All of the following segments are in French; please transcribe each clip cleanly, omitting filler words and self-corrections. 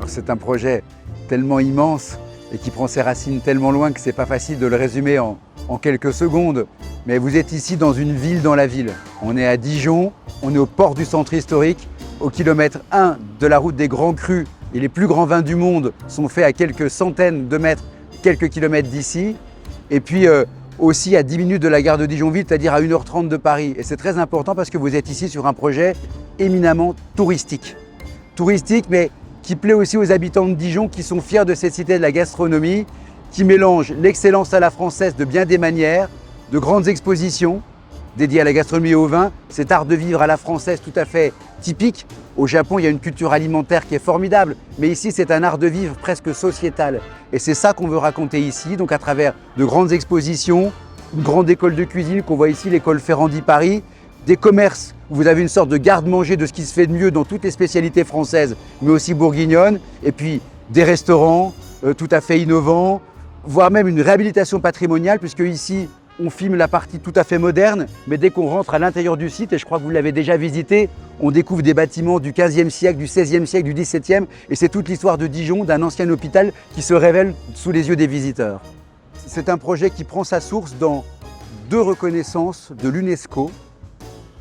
C'est un projet tellement immense et qui prend ses racines tellement loin que c'est pas facile de le résumer en quelques secondes. Mais vous êtes ici dans une ville dans la ville. On est à Dijon, on est au port du centre historique, au kilomètre 1 de la route des Grands Crus. Et les plus grands vins du monde sont faits à quelques centaines de mètres, quelques kilomètres d'ici. Et puis aussi à 10 minutes de la gare de Dijon-Ville, c'est-à-dire à 1h30 de Paris. Et c'est très important parce que vous êtes ici sur un projet éminemment touristique. Touristique, mais qui plaît aussi aux habitants de Dijon qui sont fiers de cette cité de la gastronomie, qui mélange l'excellence à la française de bien des manières, de grandes expositions dédiées à la gastronomie et au vin, cet art de vivre à la française tout à fait typique. Au Japon, il y a une culture alimentaire qui est formidable, mais ici, c'est un art de vivre presque sociétal. Et c'est ça qu'on veut raconter ici, donc à travers de grandes expositions, une grande école de cuisine qu'on voit ici, l'école Ferrandi Paris, des commerces où vous avez une sorte de garde-manger de ce qui se fait de mieux dans toutes les spécialités françaises, mais aussi bourguignonnes, et puis des restaurants tout à fait innovants, voire même une réhabilitation patrimoniale, puisque ici, on filme la partie tout à fait moderne, mais dès qu'on rentre à l'intérieur du site, et je crois que vous l'avez déjà visité, on découvre des bâtiments du XVe siècle, du XVIe siècle, du XVIIe, et c'est toute l'histoire de Dijon, d'un ancien hôpital qui se révèle sous les yeux des visiteurs. C'est un projet qui prend sa source dans 2 reconnaissances de l'UNESCO,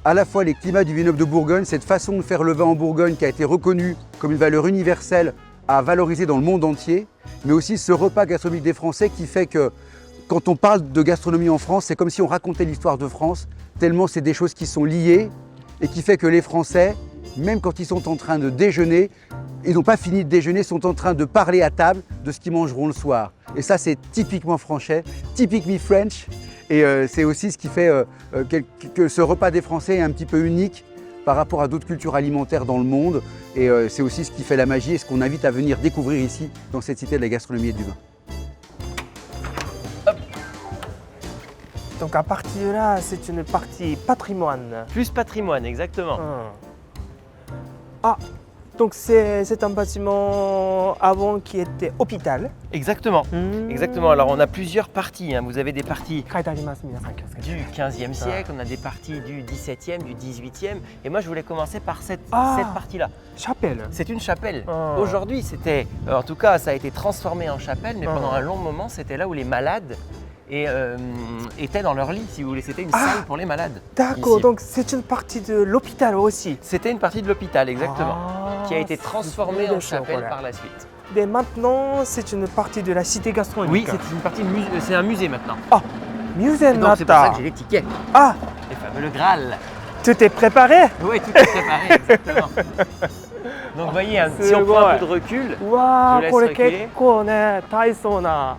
à la fois les climats du vignoble de Bourgogne, cette façon de faire le vin en Bourgogne qui a été reconnue comme une valeur universelle à valoriser dans le monde entier, mais aussi ce repas gastronomique des Français qui fait que quand on parle de gastronomie en France, c'est comme si on racontait l'histoire de France, tellement c'est des choses qui sont liées et qui fait que les Français, même quand ils sont en train de déjeuner, ils n'ont pas fini de déjeuner, sont en train de parler à table de ce qu'ils mangeront le soir. Et ça, c'est typiquement français, typiquement French. Et c'est aussi ce qui fait que ce repas des Français est un petit peu unique par rapport à d'autres cultures alimentaires dans le monde. Et c'est aussi ce qui fait la magie et ce qu'on invite à venir découvrir ici, dans cette cité de la gastronomie et du vin. Hop. Donc à partir de là, c'est une partie patrimoine. Plus patrimoine, exactement. Ah, donc c'est un bâtiment avant qui était hôpital. Exactement. Exactement. Alors on a plusieurs parties, hein. Vous avez des parties du 15e siècle, on a des parties du 17e, du 18e. Et moi je voulais commencer par cette partie-là. Chapelle. C'est une chapelle. Aujourd'hui c'était, en tout cas ça a été transformé en chapelle, mais pendant un long moment c'était là où les malades étaient dans leur lit, si vous voulez. C'était une salle pour les malades. D'accord, ici. donc c'est une partie de l'hôpital aussi. C'était une partie de l'hôpital, exactement, qui a été transformée en chapelle voilà. par la suite. Et maintenant, c'est une partie de la cité gastronomique. Oui, c'est une partie c'est un musée maintenant. Ah, musée Donc c'est pour ça que j'ai les tickets, Ah, les fameux le Graal. tout est préparé. Oui, tout est préparé, exactement. Donc vous voyez, si on prend un peu de recul, je vous わあ、 laisse これ reculer. 結構ね、大層な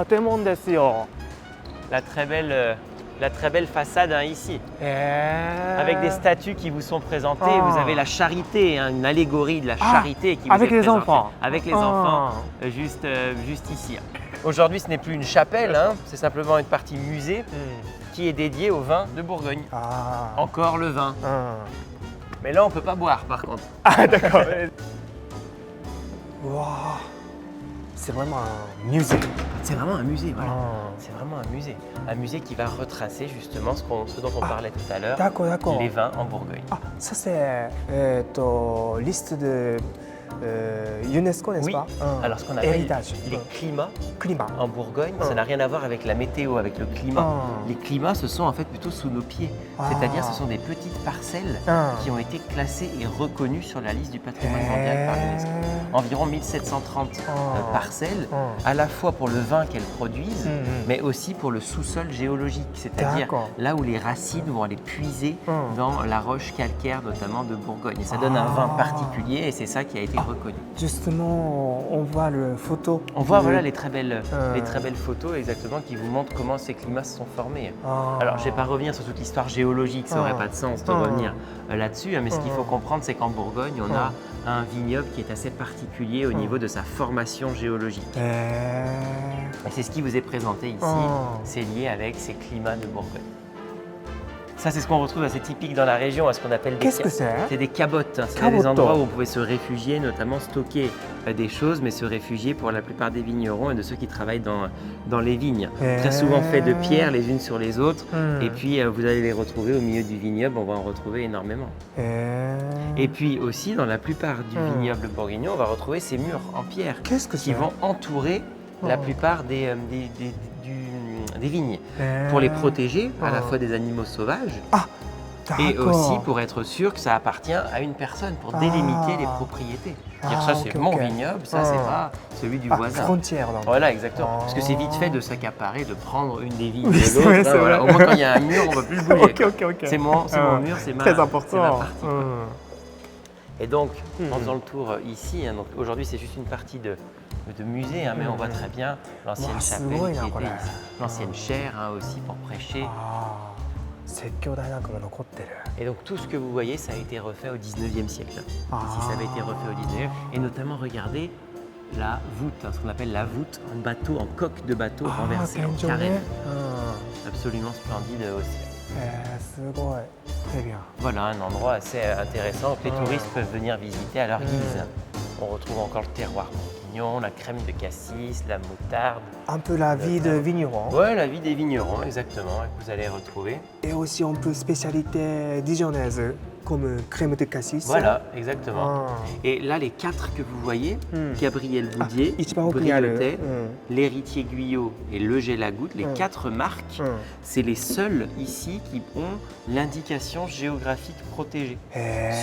建物ですよ。 La très belle façade, hein, ici, avec des statues qui vous sont présentées. Vous avez la charité, hein, une allégorie de la charité qui vous avec est les présentée. enfants. Avec les enfants, juste ici. Aujourd'hui, ce n'est plus une chapelle, hein, c'est simplement une partie musée qui est dédiée au vin de Bourgogne. Encore le vin. Mais là, on ne peut pas boire, par contre. Ah, d'accord. Wow. C'est vraiment un musée. C'est vraiment un musée, voilà. C'est vraiment un musée. Un musée qui va retracer justement ce dont on parlait tout à l'heure, D'accord, d'accord. les vins en Bourgogne. Ah, ça c'est liste de UNESCO, n'est-ce Oui. pas? Alors ce qu'on appelle héritage. les climats Climat. en Bourgogne, ça n'a rien à voir avec la météo, avec le climat. Les climats, ce sont en fait plutôt sous nos pieds. C'est-à-dire ce sont des petites parcelles qui ont été classées et reconnues sur la liste du patrimoine mondial par l'UNESCO. Environ 1730 parcelles, à la fois pour le vin qu'elles produisent, mais aussi pour le sous-sol géologique, c'est-à-dire là où les racines vont aller puiser dans la roche calcaire, notamment de Bourgogne. Et ça donne un vin particulier et c'est ça qui a été été reconnue. Justement, on voit le photo. On voit voilà, les très belles photos exactement qui vous montrent comment ces climats se sont formés. Alors, je ne vais pas revenir sur toute l'histoire géologique, ça n'aurait pas de sens de revenir là-dessus, mais ce qu'il faut comprendre, c'est qu'en Bourgogne, on a un vignoble qui est assez particulier au niveau de sa formation géologique. Et c'est ce qui vous est présenté ici, c'est lié avec ces climats de Bourgogne. Ça, c'est ce qu'on retrouve assez typique dans la région, à ce qu'on appelle Qu'est-ce que c'est? C'est des cabottes. C'est des endroits où on pouvait se réfugier, notamment stocker des choses, mais se réfugier pour la plupart des vignerons et de ceux qui travaillent dans les vignes. Très souvent fait de pierres les unes sur les autres. Et puis, vous allez les retrouver au milieu du vignoble, on va en retrouver énormément. Et puis aussi, dans la plupart du vignoble bourguignon, on va retrouver ces murs en pierre qui vont entourer la plupart des vignes pour les protéger à la fois des animaux sauvages et aussi pour être sûr que ça appartient à une personne, pour délimiter les propriétés. Dire ça c'est mon vignoble, ça c'est pas celui du voisin. Frontière. Voilà, exactement. Parce que c'est vite fait de s'accaparer, de prendre une des vignes de l'autre. Voilà. Au moins quand il y a un mur, on ne va plus le bouger. C'est mon mur, c'est ma partie. Et donc, en faisant le tour ici, donc aujourd'hui c'est juste une partie de musée, mais on voit très bien l'ancienne chapelle qui était ici. L'ancienne chaire aussi pour prêcher. Et donc tout ce que vous voyez, ça a été refait au 19e siècle. Ici, ça avait été refait au 19e. Et notamment, regardez la voûte, ce qu'on appelle la voûte en bateau, en coque de bateau renversée en carène. Absolument splendide aussi. Voilà un endroit assez intéressant que les touristes peuvent venir visiter à leur guise. On retrouve encore le terroir bourguignon, la crème de cassis, la moutarde. Un peu la vie de vigneron. Ouais, la vie des vignerons, exactement, que vous allez retrouver. Et aussi un peu spécialité dijonnaise, comme crème de cassis. Voilà, exactement. Et là, les 4 que vous voyez, Gabriel Boudier, Briotet, l'Héritier Guyot et Le Gélagoutte, les 4 marques, c'est les seules ici qui ont l'indication géographique protégée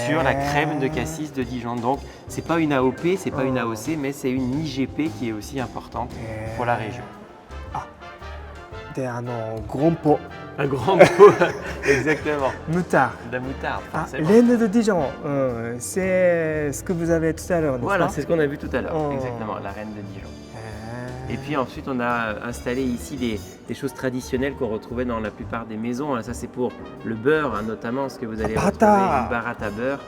sur la crème de cassis de Dijon. Donc, c'est pas une AOP, c'est pas une AOC, mais c'est une IGP qui est aussi importante pour la région. Grand pot. Un grand pot, exactement. Moutarde. De la moutarde, forcément. Reine de Dijon, c'est ce que vous avez tout à l'heure, n'est-ce pas? Voilà, c'est ce qu'on a vu tout à l'heure, exactement, la reine de Dijon. Et puis ensuite, on a installé ici des choses traditionnelles qu'on retrouvait dans la plupart des maisons. Ça, c'est pour le beurre, notamment, ce que vous allez retrouver, une baratte à beurre.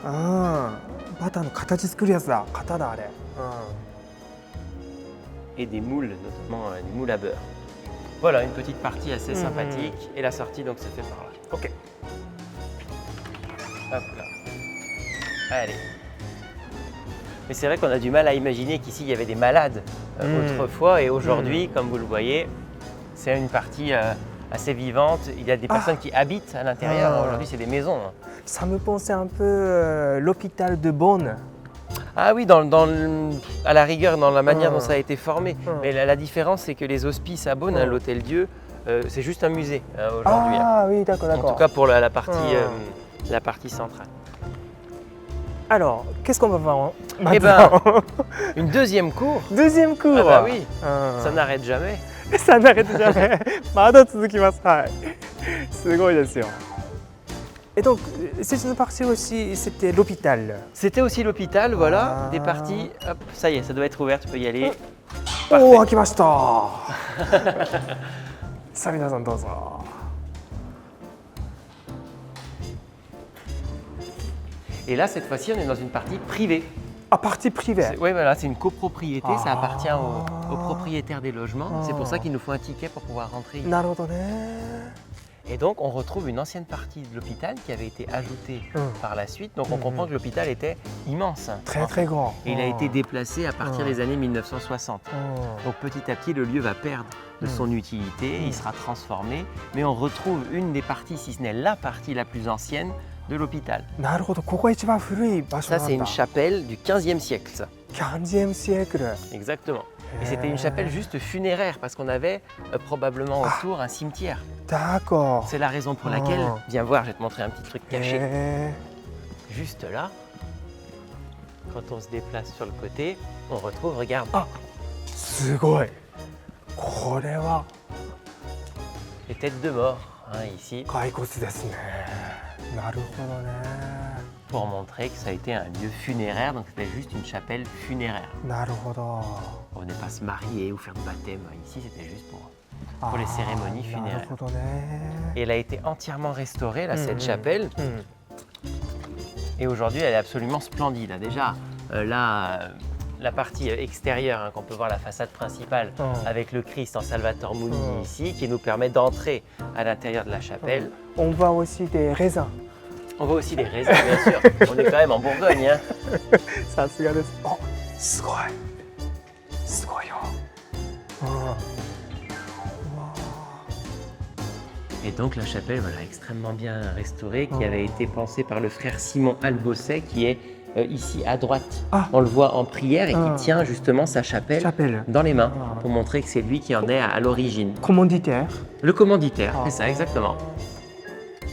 Et des moules, notamment des moules à beurre. Voilà, une petite partie assez sympathique. Et la sortie, donc, se fait par là. Ok. Hop là. Allez. Mais c'est vrai qu'on a du mal à imaginer qu'ici, il y avait des malades autrefois. Et aujourd'hui, comme vous le voyez, c'est une partie assez vivante. Il y a des personnes qui habitent à l'intérieur. Aujourd'hui, c'est des maisons. Ça me pensait un peu l'hôpital de Beaune. Ah oui, à la rigueur, dans la manière dont ça a été formé. Mais la différence, c'est que les hospices à Beaune, l'Hôtel-Dieu, c'est juste un musée aujourd'hui. Ah oui, d'accord, d'accord. En tout cas pour la partie centrale. Alors, qu'est-ce qu'on va voir maintenant? Eh ben, une deuxième cour. Deuxième cour. Ah bah oui, ça n'arrête jamais. ça n'arrête jamais. まだ続きます。はい。すごいですよ。Et donc, c'est une partie aussi, c'était l'hôpital. C'était aussi l'hôpital, voilà, des parties. Hop, ça y est, ça doit être ouvert, tu peux y aller. Oh, 開きました。さあ、皆さんどうぞ。Et là, cette fois-ci, on est dans une partie privée. Ah, partie privée. Oui, voilà, c'est une copropriété, ça appartient aux propriétaires des logements. C'est pour ça qu'il nous faut un ticket pour pouvoir rentrer. なるほどね。Et donc, on retrouve une ancienne partie de l'hôpital qui avait été ajoutée par la suite. Donc, on comprend que l'hôpital était immense. Très, très grand. Et il a été déplacé à partir des années 1960. Donc, petit à petit, le lieu va perdre de son utilité, il sera transformé. Mais on retrouve une des parties, si ce n'est la partie la plus ancienne, de l'hôpital. なるほど、ここが一番古い場所なんだ。 Ça, c'est une chapelle du 15e siècle. Ça. 15e siècle. Exactement. Et c'était une chapelle juste funéraire parce qu'on avait probablement autour un cimetière. D'accord. C'est la raison pour laquelle, viens voir, je vais te montrer un petit truc caché. Juste là, quand on se déplace sur le côté, on retrouve, regarde. Ah, すごい。これは les têtes de mort, ici. 骸骨ですね。なるほどね。pour montrer que ça a été un lieu funéraire, donc c'était juste une chapelle funéraire. なるほど。 On venait pas se marier ou faire de baptême. Ici, c'était juste pour les cérémonies なる funéraires. ほどね。 Et elle a été entièrement restaurée, là, cette Mhm. chapelle. うん。 Et aujourd'hui, elle est absolument splendide. Déjà, là, la partie extérieure, hein, qu'on peut voir la façade principale, avec le Christ en Salvator Mundi ici, qui nous permet d'entrer à l'intérieur de la chapelle. On voit aussi des raisins. On voit aussi des raisins, bien sûr. On est quand même en Bourgogne. Hein. さすがです。あ、すごい。すごいよ。うん。うわ Et donc la chapelle, voilà, extrêmement bien restaurée, qui avait été pensée par le frère Simon Albosset, qui est ici à droite. Ah. On le voit en prière et qui Ah. tient justement sa chapelle チャペル。 dans les mains, Ah. pour montrer que c'est lui qui en est à l'origine. コモディテー。 Le commanditaire, Ah. c'est ça, exactement.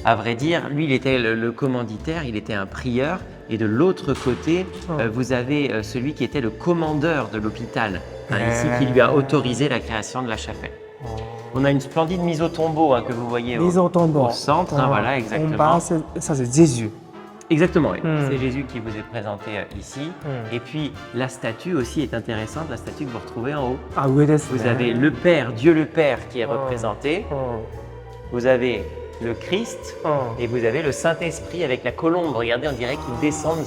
À vrai dire, lui, il était le commanditaire, il était un prieur. Et de l'autre côté, Ah. vous avez celui qui était le commandeur de l'hôpital, hein, ici, Eh. qui lui a autorisé la création de la chapelle. On a une splendide mise au tombeau, hein, que vous voyez Mise au tombeau. au centre, hein, voilà, exactement. On pense, ça c'est Jésus. Exactement, oui. Mm. C'est Jésus qui vous est présenté ici. Mm. Et puis, la statue aussi est intéressante, la statue que vous retrouvez en haut. あ、上ですね。 Vous avez le Père, Dieu le Père qui est Ah. représenté. うん。 Vous avez le Christ うん。 et vous avez le Saint-Esprit avec la colombe. Regardez, on dirait qu'il descend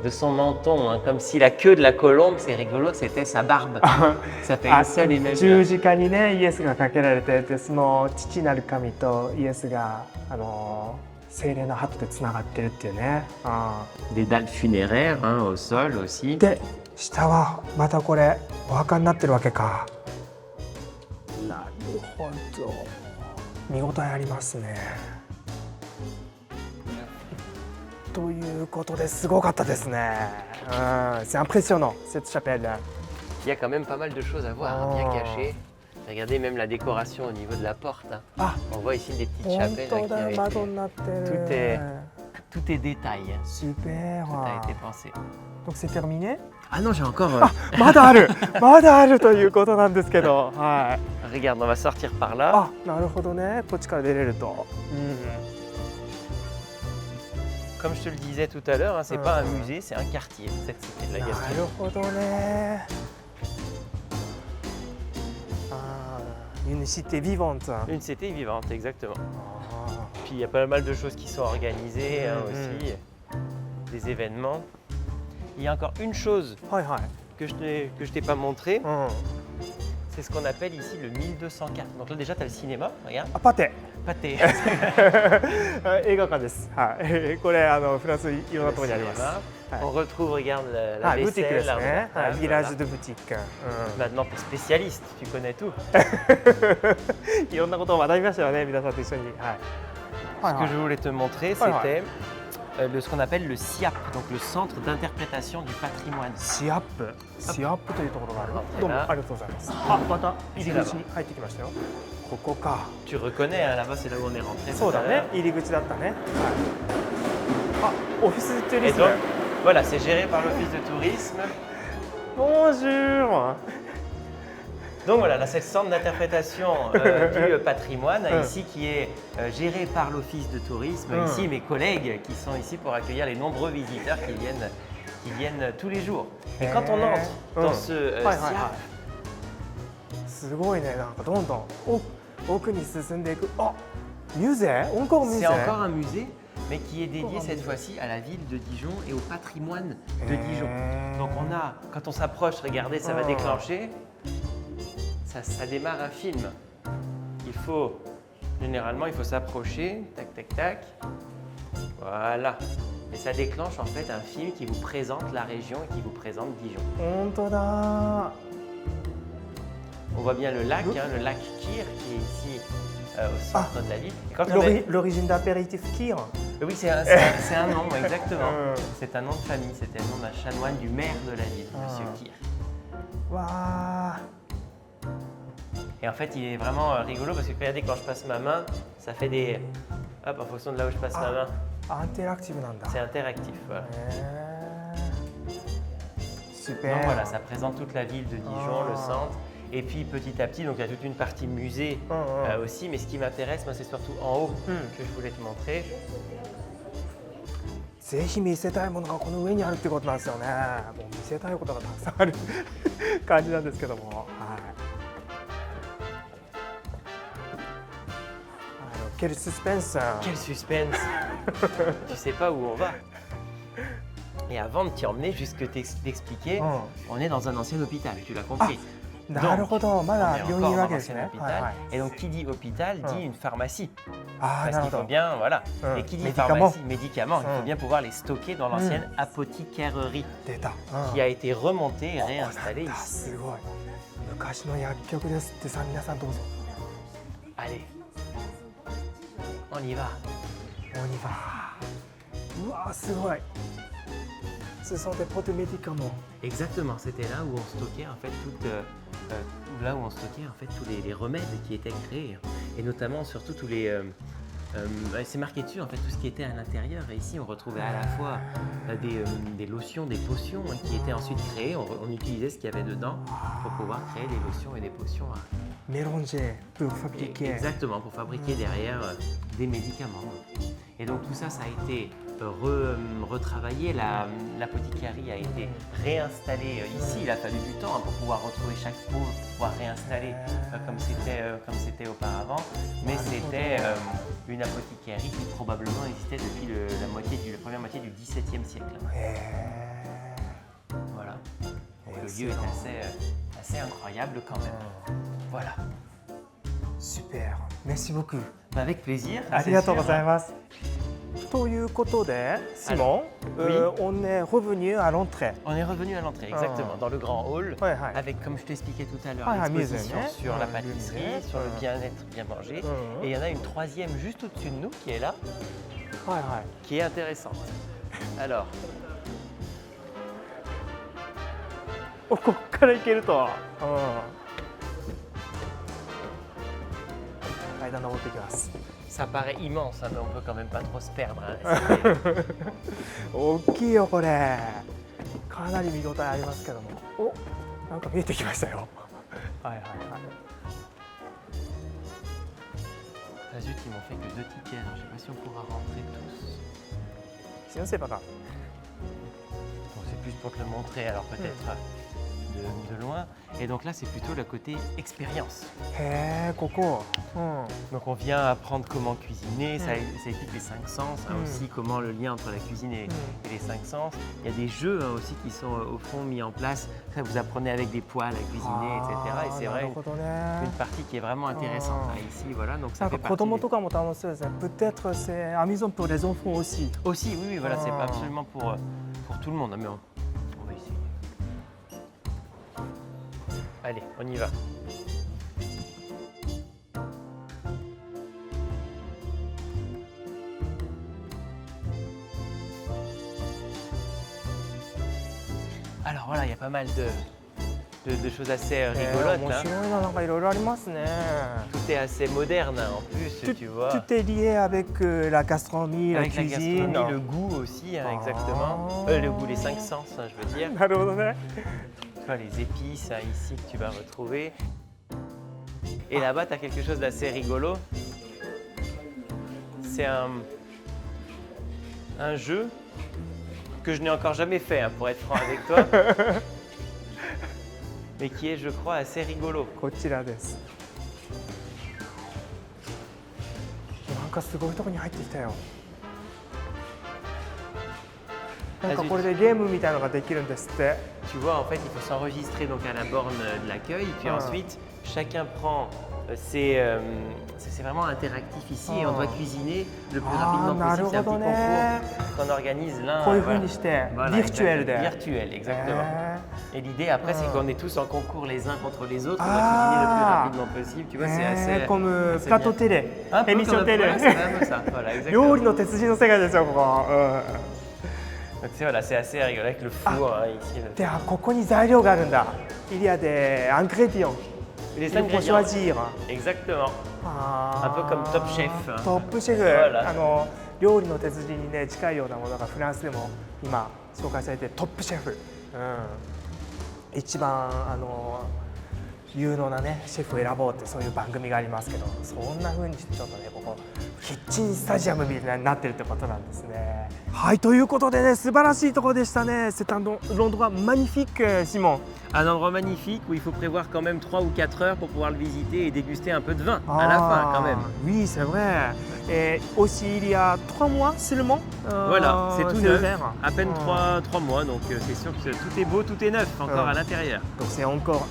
de son menton, hein, comme si la queue de la colombe, c'est rigolo, c'était sa barbe. Ça fait une seule image. 十字架にね、イエスがかけられてて、その父なる神とイエスが精霊の鳩でつながってるっていうね。Des dalles funéraires, hein, au sol aussi. で、下はまたこれお墓になってるわけか。なるほど。見応えありますね。ということですごかったですね。C'est impressionnant cette chapelle. Il y a quand même pas mal de choses à voir, hein, bien Oh. cachées. Regardez même la décoration au niveau de la porte. Hein. Ah. On voit ici des petites 本 chapelles, hein, 当 qui だ、 avaient 窓 été- になってる。 Tout est détail. Hein. Super. Tout a été pensé. Donc c'est terminé? Ah non, j'ai encore. まだある、まだあるということなんですけど、はい。 Regarde, on va sortir par là. あ、なるほどね。こっちから出れると。 Comme je te le disais tout à l'heure, hein, c'est Ah. pas un musée, c'est un quartier, cette cité de la なる gastronomie. ほどね。あー、une cité vivante. Une cité vivante, exactement. あ Puis il y a pas mal de choses qui sont organisées, hein, Mhm. aussi, des événements. Il y a encore une chose ーはいはい。 que je t'ai pas montré, うん。 c'est ce qu'on appelle ici le 1204. Donc là déjà tu as le cinéma, regarde. あ、パテ。 Pâté. 映画館です。はい。これフランスいろんなところにあります。 On retrouve, regarde, la はい、ブティックで vaisselle, す la ね。はい、 table, ビラー voilà. ジュ・ド・ブティック。 Maintenant tu es spécialiste, tu connais tout. いろんなことを学びましたよね、皆さんと一緒に。はい。 Ce que je voulais te montrer, Ouais, ouais. c'était ce qu'on appelle le CIAP, donc le Centre d'interprétation du patrimoine. シアップ、シアップというところがある。あどうもではありがとうございます。あ、また入り口に入ってきましたよ。ここか。 Tu reconnais, hein, là-bas c'est là où on est rentré. そう tout だ à ね l'heure.。入り口だったね。はい。あ、オフィストゥリ Et スム donc,。voilà, c'est géré par l'Office de tourisme. Bonjour. Donc voilà, là c'est le centre d'interprétation du patrimoine, ici qui est géré par l'Office de tourisme. Ici mes collègues qui sont ici pour accueillir les nombreux visiteurs qui viennent tous les jours. Et quand on entre dans ce CIAP, すごいね。なんかどんどん奥に進んでいく。あ、ミューゼー？encore musée? c'est encore un musée, mais qui est dédié cette fois-ci à la ville de Dijon et au patrimoine de Dijon. Donc on a, quand on s'approche, regardez, ça va déclencher, ça démarre un film. Généralement, il faut s'approcher, tac, tac, tac, voilà. Et ça déclenche en fait un film qui vous présente la région et qui vous présente Dijon. 本当だ。 On voit bien le lac Kyr qui est ici au centre de la ville. Et quand on est- L'origine d'apéritif Kyr. Oui, c'est un nom, exactement. Euh. C'est un nom de famille, c'était le nom d'un chanoine du maire de la ville, Monsieur Kyr. わ Et en fait, il est vraiment rigolo parce que regardez, quand je passe ma main, ça fait des... Hop, en fonction de là où je passe ma main, あ、アンテラクティブなんだ。 c'est interactif. Voilà. スペ Donc voilà, ça présente toute la ville de Dijon, le Ah. centre. Et puis petit à petit, donc il y a toute une partie musée aussi, mais ce qui m'intéresse, moi, c'est surtout en haut que je voulais te montrer. ぜひ見せたいものがこの上にあるってことなんですよね。もう見せたいことがたくさんある感じなんですけども、はい。Quel suspense! Quel suspense! Tu sais pas où on va. Et avant de t'y emmener, juste que t'expliquer, on est dans un ancien hôpital, tu l'as compris. なるほど、まだ On est 病院にいるわ encore け dans ですね。 l'ancien はいは hôpital. い。 Et donc, qui dit hôpital dit une pharmacie. ああ、 Parce なる qu'il ほ faut ど。 bien, voilà. Mm. Et qui dit Médicaments. pharmacie, médicaments, il faut bien pouvoir les stocker dans l'ancienne apothicairerie 出た。 qui a été remontée et réinstallée あ ici. すごい。昔の薬局ですってさ、皆さんどうぞ。 Allez, on y va. オニバー。うわー、すごい。Ce sont des pots de médicaments. Exactement, c'était là où on stockait en fait là où on stockait en fait tous les remèdes qui étaient créés et notamment surtout tous les c'est marqué dessus en fait tout ce qui était à l'intérieur et ici on retrouvait à la fois des lotions, des potions qui étaient ensuite créées, on utilisait ce qu'il y avait dedans pour pouvoir créer des lotions et des potions. メロンジェpour fabriquer. Exactement, pour fabriquer derrière des médicaments. Et donc tout ça, ça a été retravaillé, l'apothicarie a été réinstallée ici, il a fallu du temps pour pouvoir retrouver chaque pot, pour pouvoir réinstaller comme c'était auparavant, mais c'était une apothicarie qui probablement existait depuis la première moitié du XVIIe siècle. へ Voilà. Donc, le lieu est assez incroyable quand même. Voilà. ー、super. Merci beaucoup. Bah, avec plaisir. ありがとうござい sûr. ます。ということで、Simon, on est revenu à l'entrée. On est revenu à l'entrée, exactement, dans le grand hall, はいはい。 avec, comme je t'expliquais tout à l'heure, Ah, l'exposition mise, sur la hein. pâtisserie, sur le bien-être, bien manger. Et il y en a une troisième juste au-dessus de nous qui est là, はいはい。 qui est intéressante. Alors, お、こっから行けると。階段登っていきます。 ça paraît immense, hein, mais on peut quand même pas trop se perdre. Hein. 大きいよこれ。かなり見応えありますけども。お、なんか見えてきましたよ。はいはいはい。 Ah, zut, ils m'ont fait que 2 tickets, alors je sais pas si on pourra rentrer tous. すいませんバカ。 Bon, c'est plus pour te le montrer, alors peut-être de loin. Et donc là, c'est plutôt le côté expérience. へえ、ここ。うん。 Donc on vient apprendre comment cuisiner, ça équipe les 5 sens, hein, aussi comment le lien entre la cuisine et les 5 sens. Il y a des jeux hein, aussi qui sont au fond mis en place. Ça, vous apprenez avec des poêles à cuisiner, etc. Et c'est vrai une partie qui est vraiment intéressante hein, ici. Voilà, donc な ça んか fait 子 partie 供とかも楽しそうですね。Peut-être c'est amusant pour les enfants aussi. Aussi, oui, voilà, c'est pas absolument pour tout le monde, hein, mais on va essayer. Allez, on y va. Alors voilà, il y a pas mal de choses assez rigolotes. 面 Hein. 白いな、なんかいろいろありますね。 Tout est assez moderne hein, en plus, tu vois. Tout est lié avec la gastronomie, Avec la la cuisine. gastronomie, le goût aussi, hein, exactement. Le goût, les 5 sens, hein, je veux dire. なるほどね。 Tu vois, les épices hein, ici que tu vas retrouver. Et là-bas, tu as quelque chose d'assez rigolo. C'est un jeu que je n'ai encore jamais fait, hein, pour être franc avec toi. Mais qui est, je crois, assez rigolo. こちらです。なんかすごいとこに入ってきたよ。なんかこれでゲームみたいなのができるんですって。 Tu vois, en fait, il faut s'enregistrer donc à la borne de l'accueil, puis ensuite, chacun prend c'est vraiment interactif ici et on doit cuisiner le plus rapidement possible. C'est un petit concours qu'on organise l'un. こういう風にしてビーチュエルで。 Virtuel, exactement. Et l'idée après, c'est qu'on est tous en concours les uns contre les autres. On Ah. doit cuisiner le plus rapidement possible. Tu vois, c'est assez. comme assez plateau bien. télé, Un peu émission comme- télé. voilà, c'est un peu ça. Voilà, 料 exactement. 理の鉄人の世界ですよここ。 Donc voilà, c'est assez rigolo avec le four hein, ici. で、あ、ここに材料があるんだ。Il y a des ingrédients. Les Il faut ingrédients. choisir. Exactement. あー Un peu comme Top Chef. トップシェフ、Voilà. 料理の鉄人にね近いようなものがフランスでも今紹介されてトップシェフ、一番有能なねシェフを選ぼうってそういう番組がありますけど、そんな風にしてちょっとねここキッチンスタジアムみたいになってるってことなんですね。はい、ということでね、素晴らしいところでしたね。C'est un endroit magnifique, Simon. Un endroit magnifique où il faut prévoir quand même 3 ou 4 heures pour pouvoir le visiter et déguster un peu de vin à la fin quand même. Oui, c'est vrai. Et aussi il y a 3 mois seulement. Voilà, c'est tout neuf, ouvert. à peine 3 mois, donc c'est sûr que tout est beau, tout est neuf encore à l'intérieur. Donc c'est encore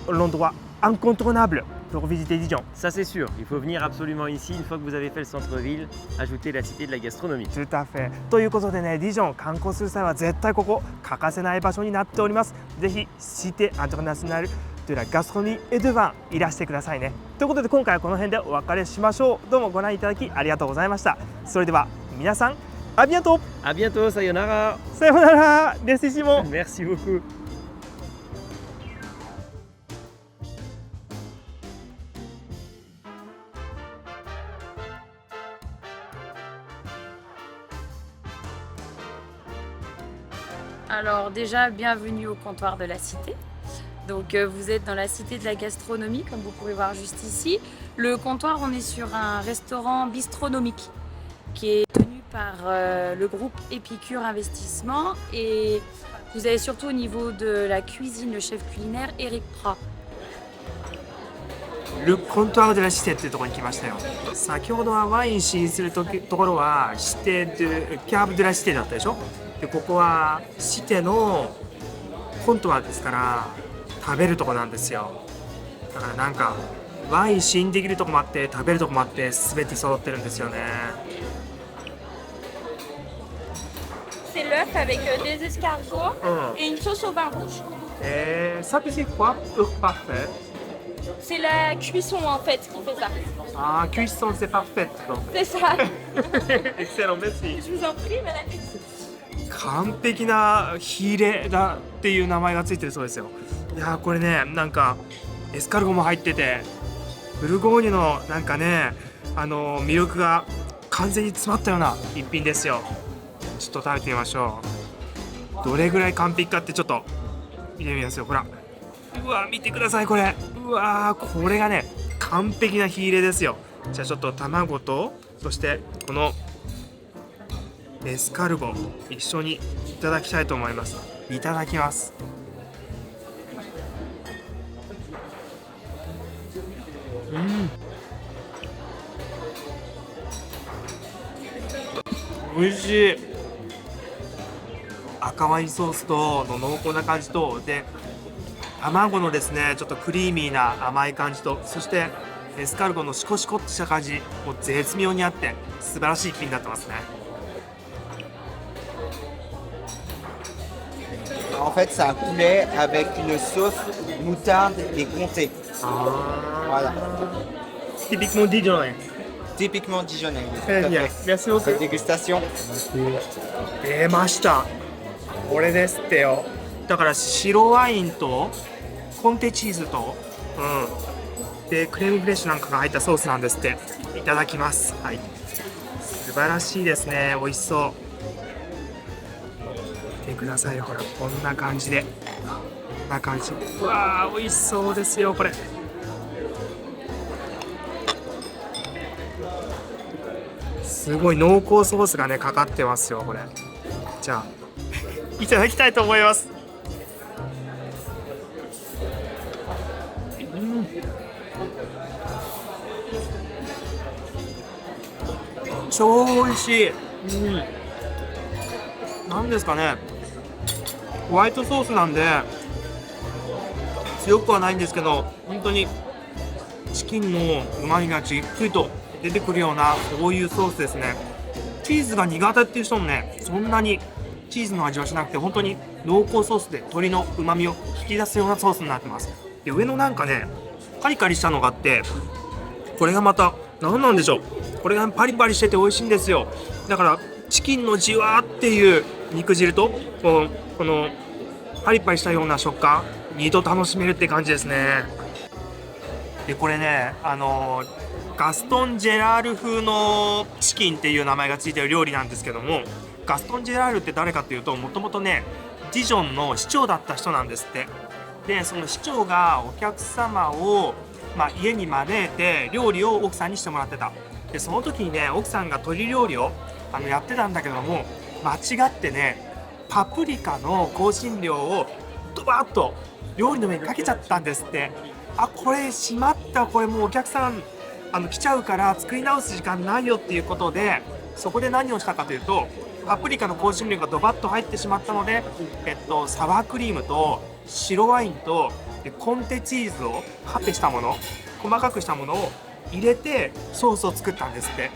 l'endroit incontournable pour visiter Dijon. Ça c'est sûr, il faut venir absolument ici une fois que vous avez fait le centre-ville, ajouter la cité de la gastronomie. Tout à fait. ということでね、ディジョン観光する際は絶対ここ欠かせない場所になっております。ぜひシテインターナショナルでla gastronomie et de vinいらしてくださいね。ということで今回はこの辺でお別れしましょう。どうもご覧いただきありがとうございました。それでは皆さん、à bientôt. À bientôt, sayonara. さようなら。Merci Simon. Merci beaucoup. Alors déjà, bienvenue au comptoir de la Cité. Donc vous êtes dans la Cité de la Gastronomie, comme vous pouvez voir juste ici. Le comptoir, on est sur un restaurant bistronomique qui est tenu par le groupe Épicure Investissement. Et vous avez surtout au niveau de la cuisine le chef culinaire Eric Prat. Le comptoir de la Cité っていうところに来ましたよ。先ほどはワイン試飲するところはシテでキャーブ・ドゥ・ラ・シテだったでしょ。でここはシテのコントワですから食べるとこなんですよ。だからなんかワイン試飲できるとこもあって食べるとこもあって全て揃ってるんですよね。C'est l'œuf avec des escargots et une sauce au vin rouge. Ça c'est quoi pour parfait? C'est la cuisson en fait qui fait ça. Ah, cuisson c'est parfait. C'est ça. Excellent, merci. Je vous en prie, madame. 完璧な火入れだっていう名前がついてるそうですよ。いやーこれね、なんかエスカルゴも入っててブルゴーニュのなんかね魅力が完全に詰まったような一品ですよ。ちょっと食べてみましょう。どれぐらい完璧かってちょっと見てみますよ。ほら、うわ見てくださいこれ。うわこれがね完璧な火入れですよ。じゃあちょっと卵とそしてこのエスカルゴ一緒にいただきたいと思います。いただきます。美味しい。赤ワインソースとの濃厚な感じとで卵のですねちょっとクリーミーな甘い感じとそしてエスカルゴのシコシコっとした感じもう絶妙にあって素晴らしい一品になってますね。En fait, c'est un poulet avec une sauce moutarde et comté. Voilà. Typiquement dijonnais. Typiquement dijonnais. Très bien. Merci beaucoup. Bonne dégustation. 出ました。これですってよ。だから白ワインとコンテチーズと、でクレームフレッシュなんかが入ったソースなんですって。いただきます。はい。素晴らしいですね。美味しそう。見てくださいよ。ほらこんな感じで。こんな感じ。うわー美味しそうですよこれ。すごい濃厚ソースがねかかってますよこれ。じゃあいただきたいと思います。超美味しい。なんですかねホワイトソースなんで強くはないんですけど本当にチキンのうまみがじっくりと出てくるようなそういうソースですね。チーズが苦手っていう人もねそんなにチーズの味はしなくて本当に濃厚ソースで鶏のうまみを引き出すようなソースになってます。で上のなんかねカリカリしたのがあってこれがまた何なんでしょう。これがパリパリしてて美味しいんですよ。だからチキンのじわーっていう肉汁とこのパリパリしたような食感2度楽しめるって感じですね。でこれねガストン・ジェラール風のチキンっていう名前がついてる料理なんですけどもガストン・ジェラールって誰かっていうともともとねディジョンの市長だった人なんですって。でその市長がお客様を、家に招いて料理を奥さんにしてもらってた。でその時にね、奥さんが鶏料理をやってたんだけども、間違ってねパプリカの香辛料をドバッと料理の上にかけちゃったんですって。これしまった、これもうお客さん来ちゃうから作り直す時間ないよっていうことで、そこで何をしたかというと、パプリカの香辛料がドバッと入ってしまったので、サワークリームと白ワインとコンテチーズをカットしたもの、細かくしたものを入れてソースを作ったんですって。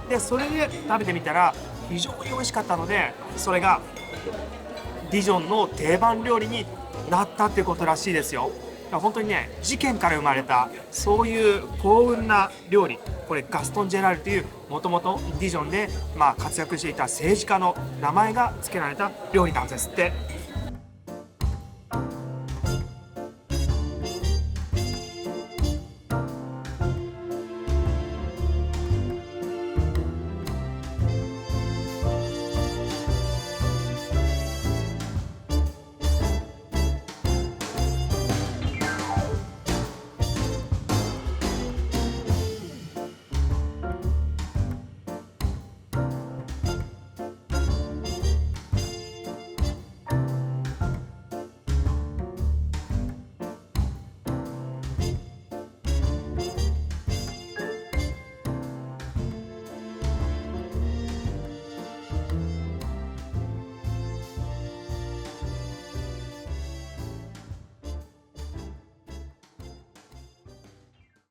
でそれで食べてみたら非常に美味しかったので、それがディジョンの定番料理になったってことらしいですよ。本当にね、事件から生まれたそういう幸運な料理、これガストン・ジェラールというもともとディジョンで活躍していた政治家の名前が付けられた料理なんですって。